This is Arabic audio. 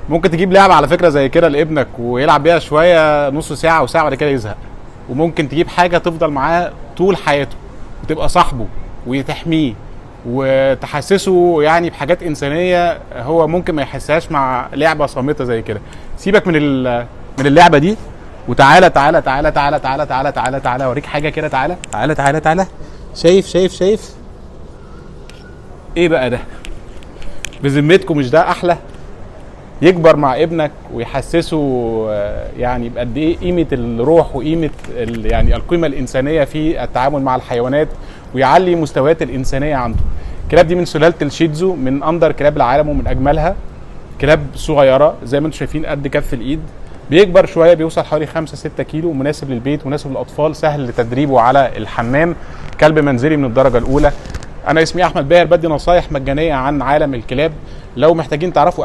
ممكن تجيب لعبه على فكره زي كده لابنك ويلعب بيها شويه، نص ساعه او ساعه، بعد كده يزهق. وممكن تجيب حاجه تفضل معاه طول حياته وتبقى صاحبه وتحميه وتحسسه يعني بحاجات انسانيه هو ممكن ما يحسهاش مع لعبه صامته زي كده. سيبك من اللعبه دي وتعالى تعالى تعالى تعالى تعالى تعالى تعالى تعالى اوريك حاجه كده. تعالى تعالى تعالى تعالى. شايف ايه بقى ده؟ بذمتكم مش ده احلى؟ يكبر مع ابنك ويحسسه يعني بقد ايه قيمه الروح وقيمه يعني القيمه الانسانيه في التعامل مع الحيوانات، ويعلي مستويات الانسانيه عنده. الكلاب دي من سلاله الشيتزو، من اندر كلاب العالم ومن اجملها. كلاب صغيره زي ما انتم شايفين قد كف الايد، بيكبر شويه بيوصل حوالي 5-6 كيلو، مناسب للبيت مناسب للاطفال، سهل لتدريبه على الحمام، كلب منزلي من الدرجه الاولى. انا اسمي احمد باهر، بدي نصايح مجانيه عن عالم الكلاب. لو محتاجين تعرفوا